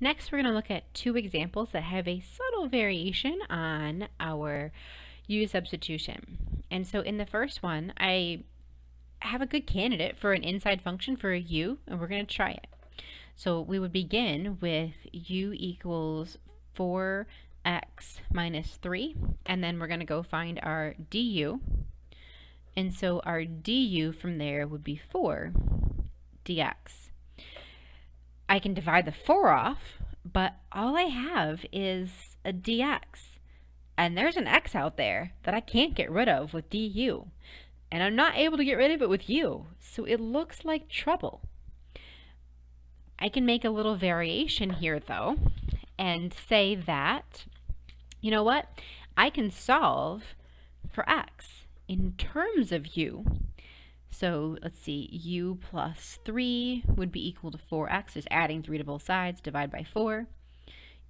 Next, we're going to look at two examples that have a subtle variation on our u substitution. And so in the first one, I have a good candidate for an inside function for a u, and we're going to try it. So we would begin with u equals 4x minus 3, and then we're going to go find our du. And so our du from there would be 4 dx. I can divide the 4 off, but all I have is a dx. And there's an x out there that I can't get rid of with du. And I'm not able to get rid of it with u, so it looks like trouble. I can make a little variation here, though, and say that, you know what? I can solve for x in terms of u. So let's see, u plus 3 would be equal to 4x, just adding 3 to both sides, divide by 4.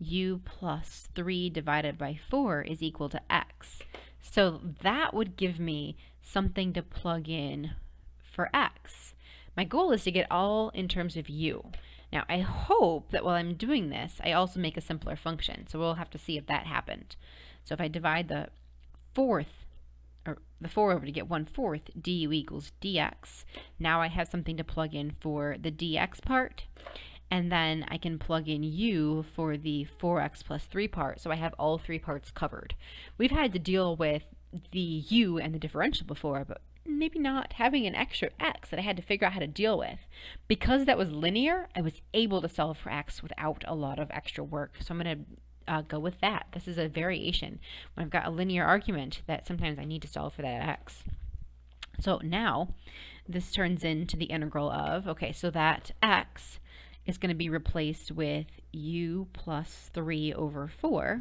U plus 3 divided by 4 is equal to x. So that would give me something to plug in for x. My goal is to get all in terms of u. Now, I hope that while I'm doing this, I also make a simpler function. So we'll have to see if that happened. So if I divide the 4 over to get 1/4, du equals dx. Now I have something to plug in for the dx part, and then I can plug in u for the 4x plus 3 part, so I have all 3 parts covered. We've had to deal with the u and the differential before, but maybe not having an extra x that I had to figure out how to deal with. Because that was linear, I was able to solve for x without a lot of extra work, so I'm going to go with that. This is a variation. When I've got a linear argument that sometimes I need to solve for that x. So now this turns into the integral of, okay, so that x is going to be replaced with u plus 3 over 4.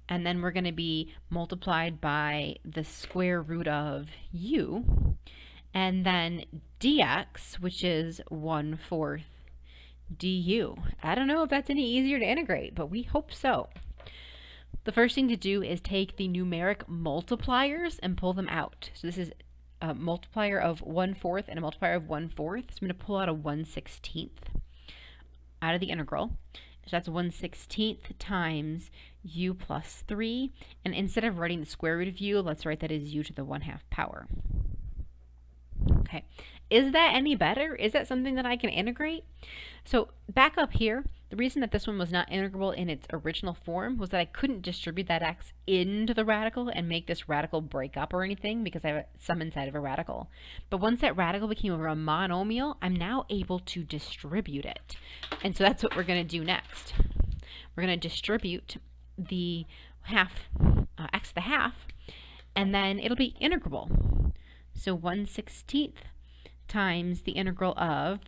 And then we're going to be multiplied by the square root of u. And then dx, which is 1/4 du. I don't know if that's any easier to integrate, but we hope so. The first thing to do is take the numeric multipliers and pull them out. So this is a multiplier of 1/4 and a multiplier of 1/4. So I'm going to pull out a 1/16 out of the integral. So that's 1/16 times u plus 3. And instead of writing the square root of u, let's write that as u to the 1/2 power. Okay, is that any better? Is that something that I can integrate? So back up here, the reason that this one was not integrable in its original form was that I couldn't distribute that x into the radical and make this radical break up or anything because I have some inside of a radical. But once that radical became a monomial, I'm now able to distribute it. And so that's what we're going to do next. We're going to distribute the x to the half, and then it'll be integrable. So 1/16 times the integral of,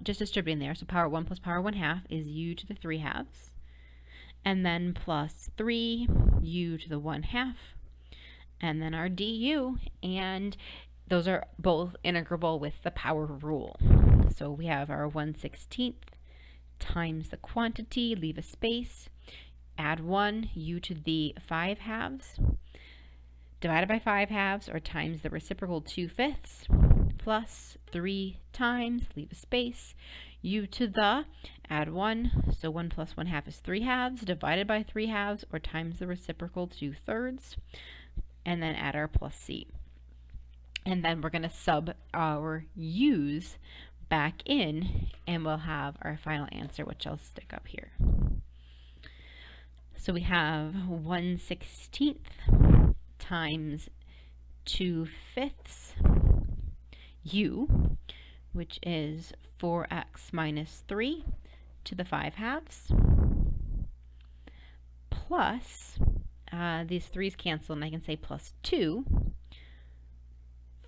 just distributing there, so power 1 plus power 1/2 is u to the 3/2. And then plus 3 u to the 1/2. And then our du. And those are both integrable with the power rule. So we have our 1/16 times the quantity, leave a space, add 1, u to the 5/2. Divided by 5/2, or times the reciprocal 2/5, plus 3 times, leave a space, u to the, add 1, so 1 plus 1/2 is 3/2, divided by 3/2, or times the reciprocal 2/3, and then add our plus c. And then we're going to sub our u's back in, and we'll have our final answer, which I'll stick up here. So we have 1/16 times 2/5 u, which is 4x minus 3 to the 5/2, plus, these 3's cancel and I can say plus 2,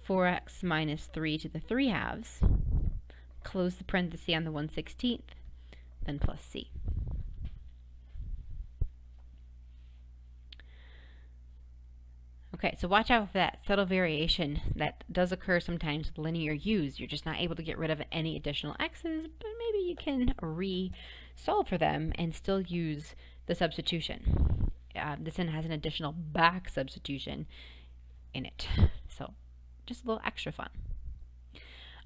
4x minus 3 to the 3/2, close the parenthesis on the 1/16, then plus c. Okay, so watch out for that subtle variation that does occur sometimes with linear u's. You're just not able to get rid of any additional x's, but maybe you can re-solve for them and still use the substitution. This one has an additional back substitution in it, so just a little extra fun.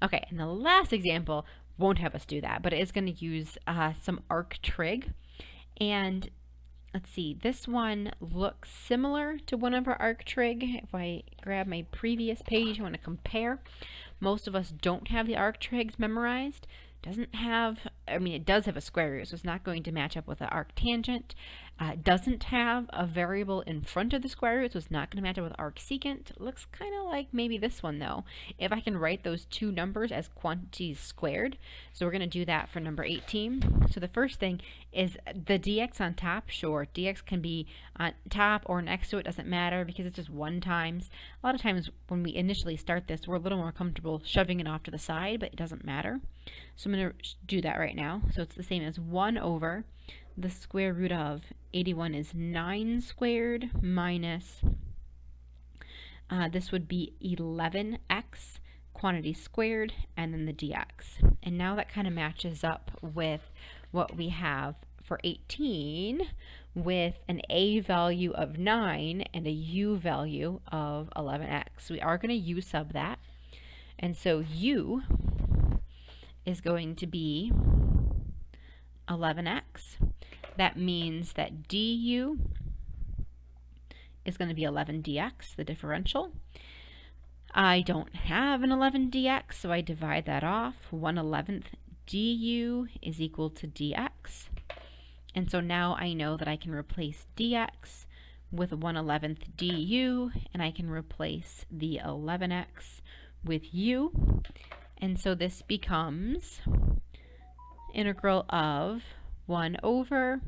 Okay, and the last example won't have us do that, but it is going to use some arctrig. And let's see, this one looks similar to one of our arctrig. If I grab my previous page, I want to compare. Most of us don't have the arctrigs memorized. Doesn't have, I mean, it does have a square root, so it's not going to match up with the arctangent. Doesn't have a variable in front of the square root, so it's not going to match up with arcsecant. Looks kind of like maybe this one, though, if I can write those two numbers as quantities squared. So we're going to do that for number 18. So the first thing is the dx on top. Sure, dx can be on top or next to it, doesn't matter, because it's just 1 times. A lot of times when we initially start this, we're a little more comfortable shoving it off to the side, but it doesn't matter. So I'm going to do that right now. So it's the same as 1 over the square root of 81 is 9 squared minus, this would be 11x, quantity squared, and then the dx. And now that kind of matches up with what we have for 18, with an a value of 9 and a u value of 11x. We are going to u sub that. And so u is going to be 11x. That means that du is going to be 11 dx, the differential. I don't have an 11 dx, so I divide that off. 1/11 du is equal to dx. And so now I know that I can replace dx with 1/11 du, and I can replace the 11x with u. And so this becomes integral of 1 over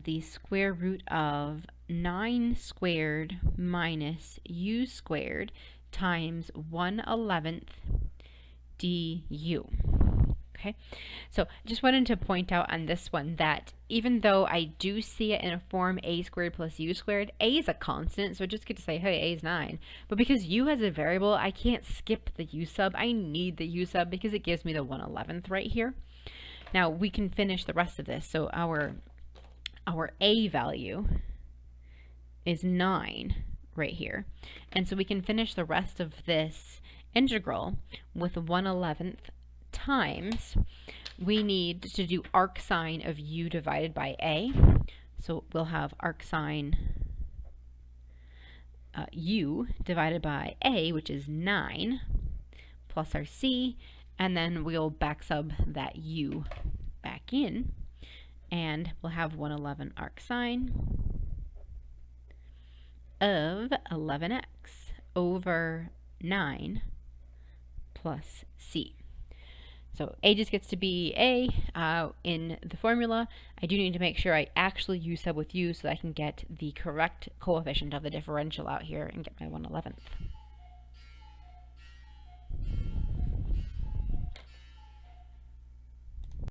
the square root of 9 squared minus u squared times 1/11 du. Okay, so just wanted to point out on this one that even though I do see it in a form a squared plus u squared, a is a constant, so I just get to say, hey, a is 9. But because u has a variable, I can't skip the u sub. I need the u sub because it gives me the 1/11 right here. Now we can finish the rest of this. So our a value is 9 right here. And so we can finish the rest of this integral with 1/11 times. We need to do arcsine of u divided by a. So we'll have arcsine u divided by a, which is 9, plus our c, and then we'll back sub that u back in, and we'll have 1/11 arcsine of 11x over 9 plus c. So a just gets to be a in the formula. I do need to make sure I actually u sub with u so that I can get the correct coefficient of the differential out here and get my 1/11.